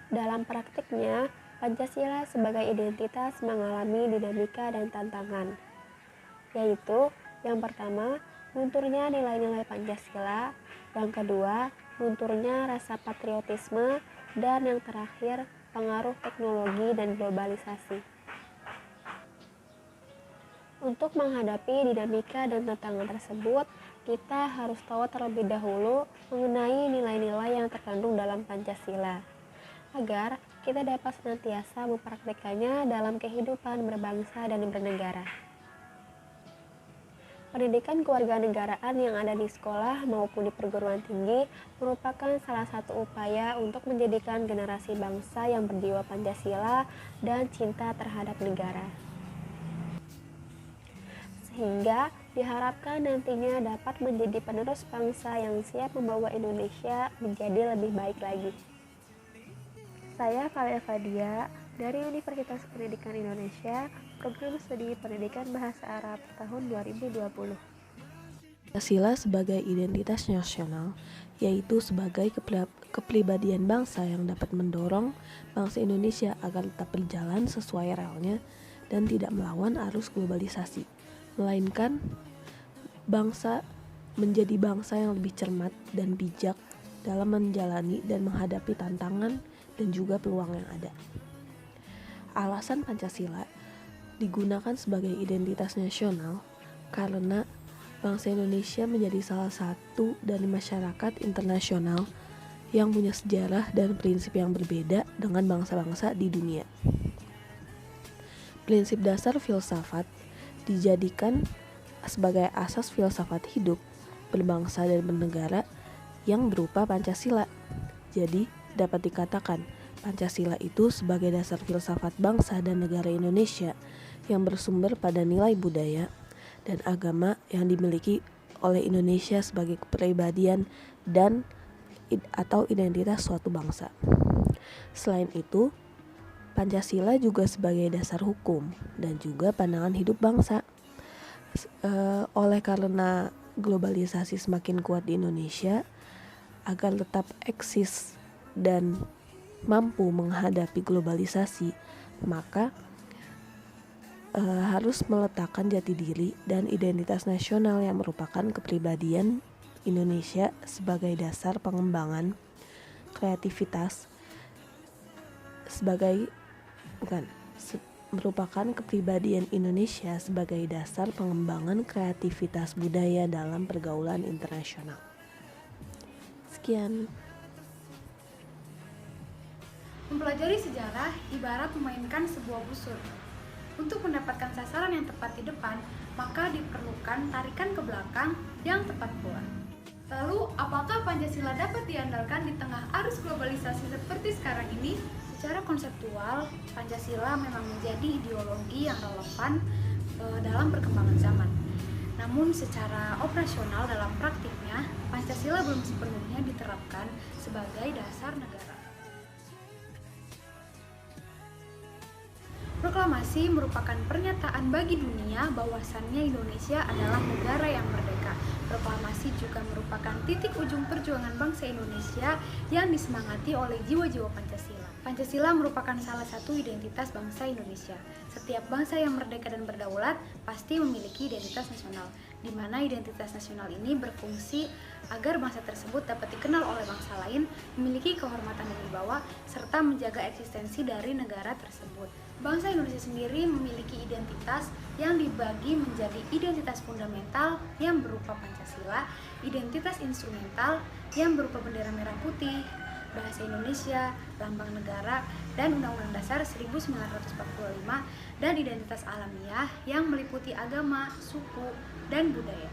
Dalam praktiknya, Pancasila sebagai identitas mengalami dinamika dan tantangan, yaitu yang pertama, lunturnya nilai-nilai Pancasila, yang kedua, lunturnya rasa patriotisme, dan yang terakhir, pengaruh teknologi dan globalisasi. Untuk menghadapi dinamika dan tantangan tersebut, kita harus tahu terlebih dahulu mengenai nilai-nilai yang terkandung dalam Pancasila, agar kita dapat senantiasa mempraktikkannya dalam kehidupan berbangsa dan bernegara. Pendidikan kewarganegaraan yang ada di sekolah maupun di perguruan tinggi merupakan salah satu upaya untuk menjadikan generasi bangsa yang berjiwa Pancasila dan cinta terhadap negara. Sehingga diharapkan nantinya dapat menjadi penerus bangsa yang siap membawa Indonesia menjadi lebih baik lagi. Saya Valia Fadia dari Universitas Pendidikan Indonesia, Program Studi Pendidikan Bahasa Arab tahun 2020. Pancasila sebagai identitas nasional, yaitu sebagai kepribadian bangsa yang dapat mendorong bangsa Indonesia agar tetap berjalan sesuai relnya dan tidak melawan arus globalisasi, melainkan bangsa menjadi bangsa yang lebih cermat dan bijak dalam menjalani dan menghadapi tantangan dan juga peluang yang ada. Alasan Pancasila digunakan sebagai identitas nasional karena bangsa Indonesia menjadi salah satu dari masyarakat internasional yang punya sejarah dan prinsip yang berbeda dengan bangsa-bangsa di dunia. Prinsip dasar filsafat dijadikan sebagai asas filsafat hidup berbangsa dan bernegara yang berupa Pancasila. Jadi, dapat dikatakan Pancasila itu sebagai dasar filsafat bangsa dan negara Indonesia yang bersumber pada nilai budaya dan agama yang dimiliki oleh Indonesia sebagai kepribadian dan atau identitas suatu bangsa. Selain itu, Pancasila juga sebagai dasar hukum dan juga pandangan hidup bangsa. Oleh karena globalisasi semakin kuat di Indonesia, agar tetap eksis dan mampu menghadapi globalisasi, maka harus meletakkan jati diri dan identitas nasional yang merupakan kepribadian Indonesia sebagai dasar pengembangan kreativitas merupakan kepribadian Indonesia sebagai dasar pengembangan kreativitas budaya dalam pergaulan internasional. Sekian. Mempelajari sejarah ibarat memainkan sebuah busur. Untuk mendapatkan sasaran yang tepat di depan, maka diperlukan tarikan ke belakang yang tepat pula. Lalu, apakah Pancasila dapat diandalkan di tengah arus globalisasi seperti sekarang ini? Secara konseptual, Pancasila memang menjadi ideologi yang relevan dalam perkembangan zaman. Namun secara operasional dalam praktiknya, Pancasila belum sepenuhnya diterapkan sebagai dasar negara. Proklamasi merupakan pernyataan bagi dunia bahwasannya Indonesia adalah negara yang merdeka. Proklamasi juga merupakan titik ujung perjuangan bangsa Indonesia yang disemangati oleh jiwa-jiwa Pancasila. Pancasila merupakan salah satu identitas bangsa Indonesia. Setiap bangsa yang merdeka dan berdaulat pasti memiliki identitas nasional, di mana identitas nasional ini berfungsi agar bangsa tersebut dapat dikenal oleh bangsa lain, memiliki kehormatan dan wibawa, serta menjaga eksistensi dari negara tersebut. Bangsa Indonesia sendiri memiliki identitas yang dibagi menjadi identitas fundamental yang berupa Pancasila, identitas instrumental yang berupa bendera merah putih, bahasa Indonesia, lambang negara, dan Undang-Undang Dasar 1945, dan identitas alamiah yang meliputi agama, suku, dan budaya.